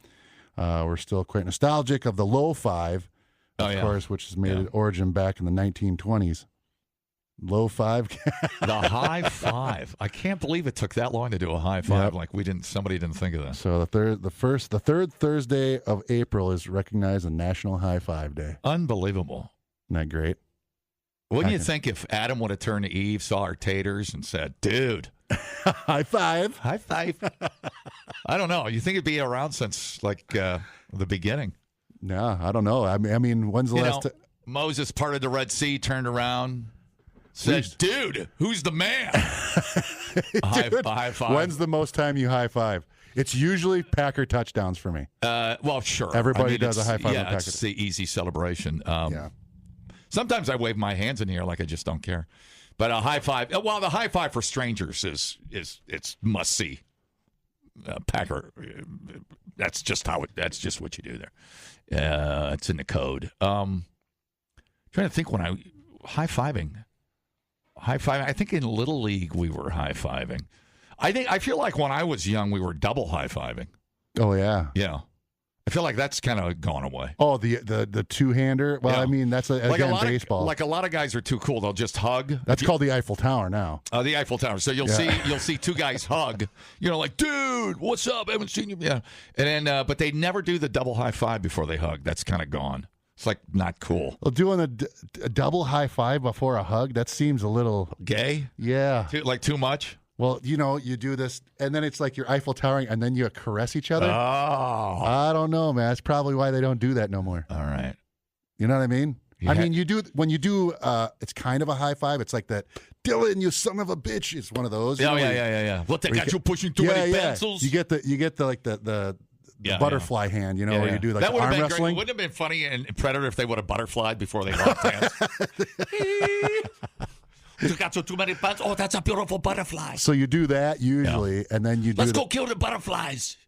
We're still quite nostalgic of the low five, of course, which has made its origin back in the 1920s. Low five. The high five. I can't believe it took that long to do a high five. Yep. Like somebody didn't think of that. So the third Thursday of April is recognized as National High Five Day. Unbelievable. Isn't that great? Wouldn't you think if Adam would have turned to Eve, saw our taters, and said, dude, high five. High five. I don't know. You think it'd be around since the beginning? No, I don't know. I mean, when's the last time? Moses parted the Red Sea, turned around, said, dude, who's the man? Dude, a high five. When's the most time you high five? It's usually Packer touchdowns for me. Well, sure. Everybody does a high five. Yeah, it's the easy celebration. Sometimes I wave my hands in the air like I just don't care. But a high five. Well, the high five for strangers is it's must see. Packer. That's just what you do there. It's in the code. Trying to think when I high fiving. I think in Little League we were high fiving. I feel like when I was young we were double high fiving. Oh yeah. Yeah. I feel like that's kind of gone away. Oh, the two-hander? Well, Yeah. I mean, that's again baseball. A lot of guys are too cool. They'll just hug. That's called the Eiffel Tower now. The Eiffel Tower. So you'll see two guys hug. Like, dude, what's up? I haven't seen you. Yeah. And then, but they never do the double high five before they hug. That's kind of gone. It's like not cool. Well, doing a double high five before a hug, that seems a little gay. Yeah. Too much. Well, you do this, and then it's like you're Eiffel Towering, and then you caress each other. Oh. I don't know, man. That's probably why they don't do that no more. All right. You know what I mean? Yeah. I mean, when you do, it's kind of a high five. It's like that, Dylan, you son of a bitch. It's one of those. Yeah. What, they got you pushing too many pencils? You get the butterfly hand, where you do like that the arm been wrestling. Great. Wouldn't it have been funny in Predator if they would have butterflied before they locked hands? You got too many pencils. Oh, that's a beautiful butterfly. So you do that usually, and then you do. Let's go kill the butterflies.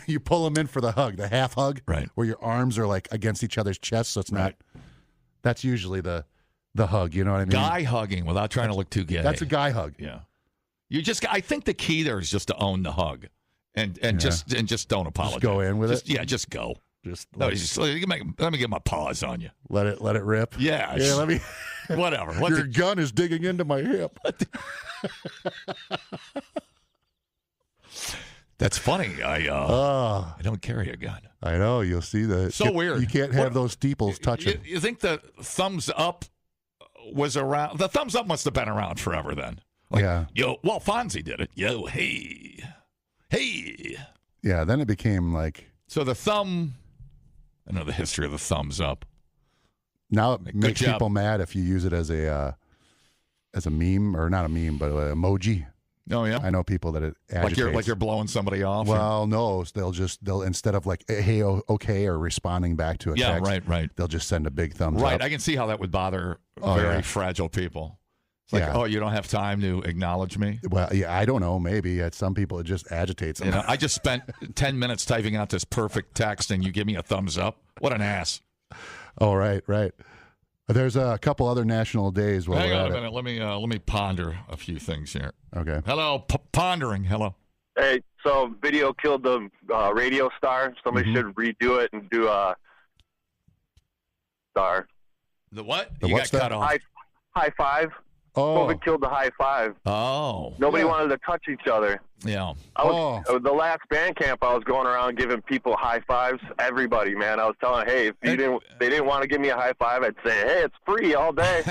You pull them in for the hug, the half hug, right? Where your arms are like against each other's chests, so it's not. That's usually the hug. You know what I mean? Guy hugging without trying to look too gay. That's a guy hug. Yeah. I think the key there is just to own the hug, and just don't apologize. Just go in with it. Yeah, just go. Let me get my paws on you. Let it rip. Yeah. Let me. Whatever. Your gun is digging into my hip. That's funny. I don't carry a gun. I know. You'll see that. So weird. You can't have those steeples touching. You think the thumbs up was around? The thumbs up must have been around forever then. Well, Fonzie did it. Yo, hey. Yeah. Then it became like. So the thumb. I know the history of the thumbs up. Now it makes job. people mad if you use it as a meme, or not a meme, but an emoji. Oh yeah, I know people that it agitates. Like you're blowing somebody off. Well, no, they'll instead of like hey okay or responding back to a text, right. They'll just send a big thumbs up. Right, I can see how that would bother very fragile people. It's like, oh, you don't have time to acknowledge me? Well, yeah, I don't know. Maybe at some people it just agitates them. You know, I just spent 10 minutes typing out this perfect text, and you give me a thumbs up. What an ass! Oh, right. There's a couple other national days. Hang on a minute. Let me ponder a few things here. Okay. Hello, pondering. Hello. Hey, so video killed the radio star. Somebody should redo it and do a star. The what? You got cut off. High five. Oh. COVID killed the high five. Oh. Nobody wanted to touch each other. Yeah. The last band camp, I was going around giving people high fives. Everybody, man. I was telling, hey, if they didn't want to give me a high five, I'd say, hey, it's free all day.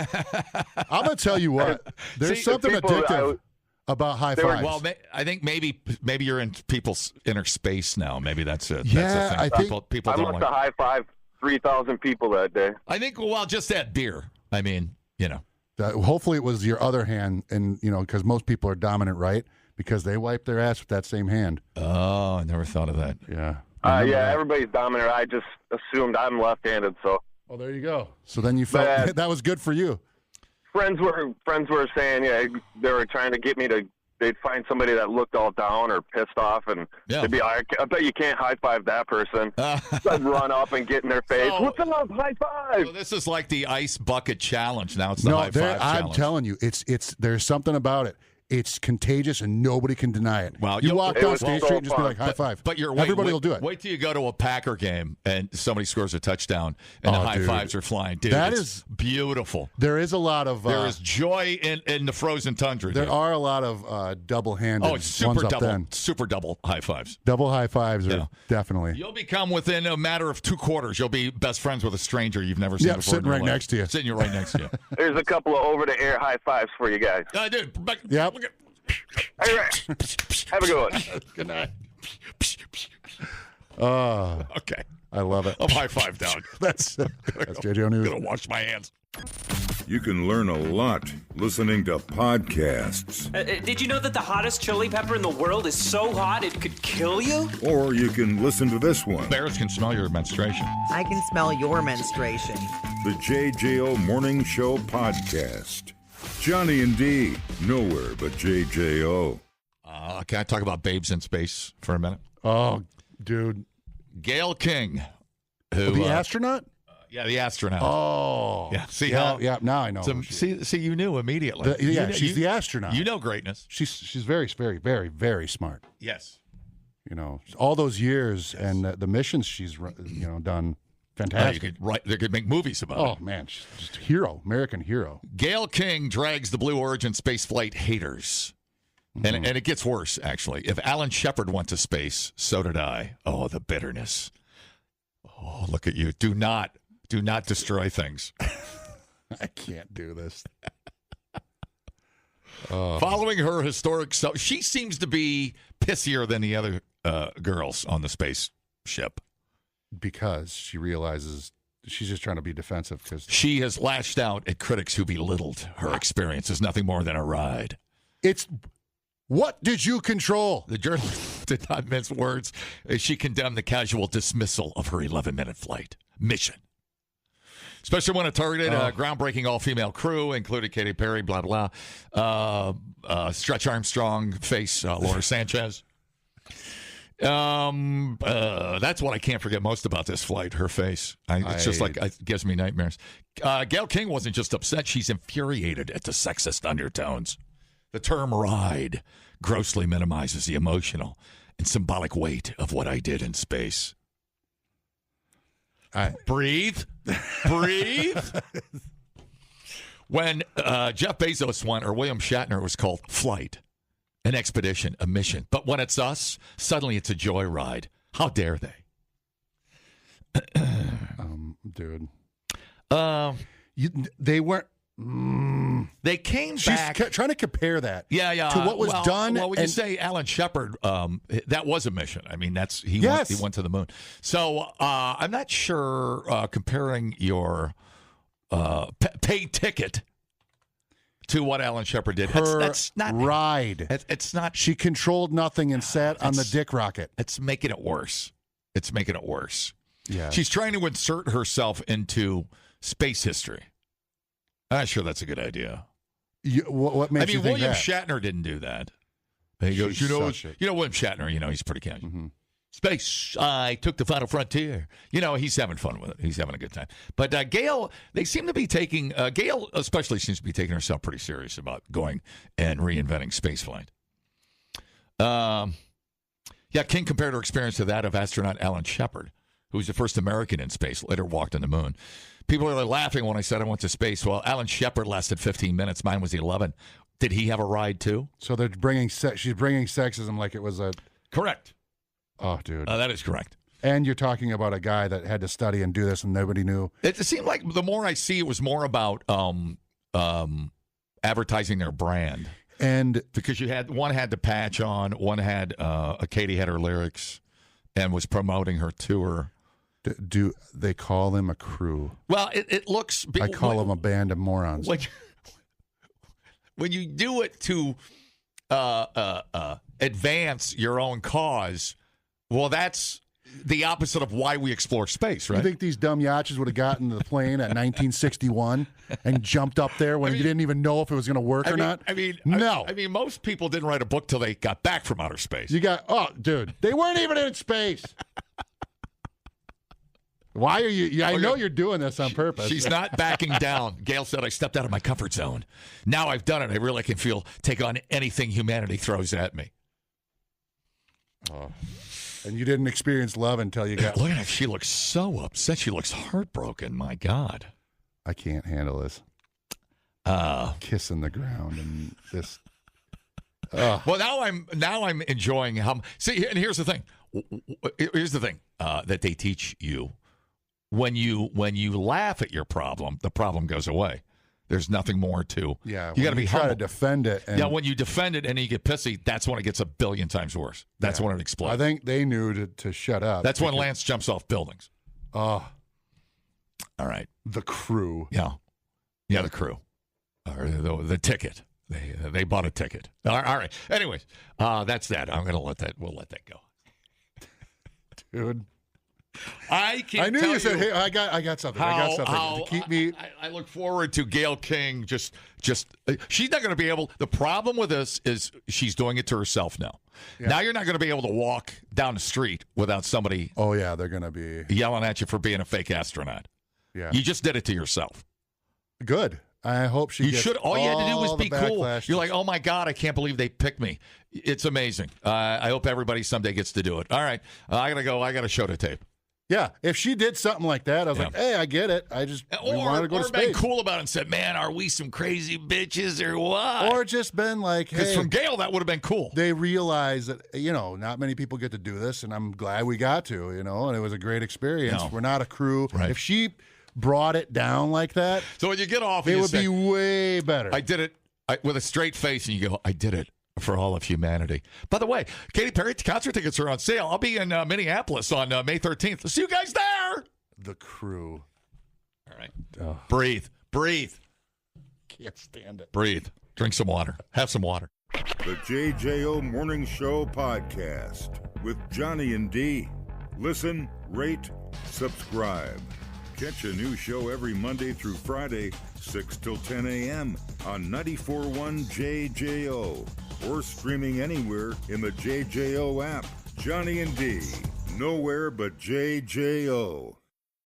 I'm gonna tell you what. There's something addictive about high fives. Well, I think maybe you're in people's inner space now. Maybe that's it. Yeah, that's the thing. I think people I don't must have high five 3,000 people that day. I think, well, just that beer. I mean, you know. Hopefully it was your other hand, and because most people are dominant right, because they wipe their ass with that same hand. Oh, I never thought of that. Yeah. Everybody's dominant. I just assumed I'm left-handed, so. Oh, there you go. So then you felt that was good for you. Friends were saying, they were trying to get me to. They'd find somebody that looked all down or pissed off, and they'd be like, I bet you can't high five that person. So I'd run up and get in their face. What's up? High five! So this is like the ice bucket challenge. Now it's the high five challenge. I'm telling you, it's there's something about it. It's contagious, and nobody can deny it. Well, you walk down State Street and just be like, high five. But everybody will do it. Wait till you go to a Packer game and somebody scores a touchdown and the high fives are flying. Dude, that is beautiful. There is a lot of there is joy in the frozen tundra. There are a lot of double-handed. Oh, it's super ones double, up then. super double high fives. Double high fives are definitely. You'll become within a matter of 2 quarters. You'll be best friends with a stranger you've never seen before. Sitting right next to you. Sitting right next to you. There's a couple of over-the-air high fives for you guys. Dude. Yep. All right. Have a good one. Good night. Okay. I love it. I'm high five down. That's JJO News. I'm gonna wash my hands. You can learn a lot listening to podcasts. Did you know that the hottest chili pepper in the world is so hot it could kill you? Or you can listen to this one. Bears can smell your menstruation. I can smell your menstruation. The JJO Morning Show Podcast. Johnny and D, nowhere but JJO. Can I talk about babes in space for a minute? Oh, dude. Gail King. Who, the astronaut? Yeah, the astronaut. Oh. Yeah, see how? Yeah, now I know. See, you knew immediately. She's the astronaut. You know greatness. She's very, very, very, very smart. Yes. All those years and the missions she's done. Fantastic. They could make movies about it. Oh, man. She's just a hero. American hero. Gail King drags the Blue Origin spaceflight haters. And it gets worse, actually. If Alan Shepard went to space, so did I. Oh, the bitterness. Oh, look at you. Do not destroy things. I can't do this. Following her historic she seems to be pissier than the other girls on the spaceship. Because she realizes she's just trying to be defensive. Because she has lashed out at critics who belittled her experience as nothing more than a ride. What did you control? The journalist did not mince words as she condemned the casual dismissal of her 11-minute flight mission. Especially when it targeted a groundbreaking all-female crew, including Katy Perry, blah, blah. Stretch Armstrong face Laura Sanchez. That's what I can't forget most about this flight, her face. It's just like, it gives me nightmares. Gail King wasn't just upset. She's infuriated at the sexist undertones. The term ride grossly minimizes the emotional and symbolic weight of what I did in space. Breathe. When Jeff Bezos went, or William Shatner, it was called flight, an expedition, a mission. But when it's us, suddenly it's a joyride. How dare they? Dude. They weren't. They came She's back. trying to compare that to what was done. Well, when you say Alan Shepard, that was a mission. I mean, he went to the moon. So I'm not sure comparing your paid ticket to what Alan Shepard did. That's not ride. It's not. She controlled nothing and sat on the dick rocket. It's making it worse. Yeah. She's trying to insert herself into space history. I'm not sure that's a good idea. What makes you think William that? Shatner didn't do that. He goes, William Shatner, he's pretty casual. Mm-hmm. Space, I took the final frontier. He's having fun with it. He's having a good time. But Gail, they seem to be taking, Gail especially seems to be taking herself pretty serious about going and reinventing spaceflight. King compared her experience to that of astronaut Alan Shepard, who was the first American in space, later walked on the moon. People are laughing when I said I went to space. Well, Alan Shepard lasted 15 minutes. Mine was 11. Did he have a ride, too? So they're bringing she's bringing sexism like it was a... Correct. Oh, dude. That is correct. And you're talking about a guy that had to study and do this and nobody knew. It seemed like the more I see, it was more about advertising their brand. And because one had the patch on, one had Katie had her lyrics and was promoting her tour. Do they call them a crew? Well, it looks... I call them a band of morons. When you do it to advance your own cause, well, that's the opposite of why we explore space, right? You think these dumb yachts would have gotten to the plane at 1961 and jumped up there when you didn't even know if it was going to work or not? No. Most people didn't write a book till they got back from outer space. Dude, they weren't even in space. Why are you? I know you're doing this on purpose. She's not backing down. Gail said, I stepped out of my comfort zone. Now I've done it. I really can take on anything humanity throws at me. Oh. And you didn't experience love until you got... Look at her. She looks so upset. She looks heartbroken. My God. I can't handle this. Kissing the ground and this... Well, now I'm enjoying how... See, and here's the thing. That they teach you. When you laugh at your problem, the problem goes away. There's nothing more to. Yeah, you got to be humble. Try to defend it. And when you defend it and you get pissy, that's when it gets a billion times worse. That's when it explodes. I think they knew to shut up. That's when Lance jumps off buildings. Oh, all right. The crew. Yeah, the crew, or the ticket. They bought a ticket. All right. Anyways, that's that. We'll let that go. Dude. I knew you said, "Hey, I got something. I got something to keep me." I look forward to Gail King. Just she's not going to be able. The problem with this is she's doing it to herself now. Yeah. Now you're not going to be able to walk down the street without somebody. Oh yeah, they're going to be yelling at you for being a fake astronaut. Yeah, you just did it to yourself. Good. I hope she. All you had to do was be cool. You're like, oh my God, I can't believe they picked me. It's amazing. I hope everybody someday gets to do it. All right, I gotta go. I got a show to tape. Yeah, if she did something like that, I was like, hey, I get it. I just wanted to go to space. Or been cool about it and said, man, are we some crazy bitches or what? Or just been like, hey. Because from Gail, that would have been cool. They realize that, not many people get to do this, and I'm glad we got to, and it was a great experience. No. We're not a crew. Right. If she brought it down like that, so when you get off, it would be way better. I did it with a straight face, and you go, I did it. For all of humanity. By the way, Katy Perry concert tickets are on sale. I'll be in Minneapolis on May 13th. I'll see you guys there. The crew. All right. Oh. Breathe. Can't stand it. Breathe. Drink some water. Have some water. The JJO Morning Show Podcast with Johnny and D. Listen, rate, subscribe. Catch a new show every Monday through Friday, 6 till 10 a.m. on 94.1 JJO or streaming anywhere in the JJO app. Johnny and D, nowhere but JJO.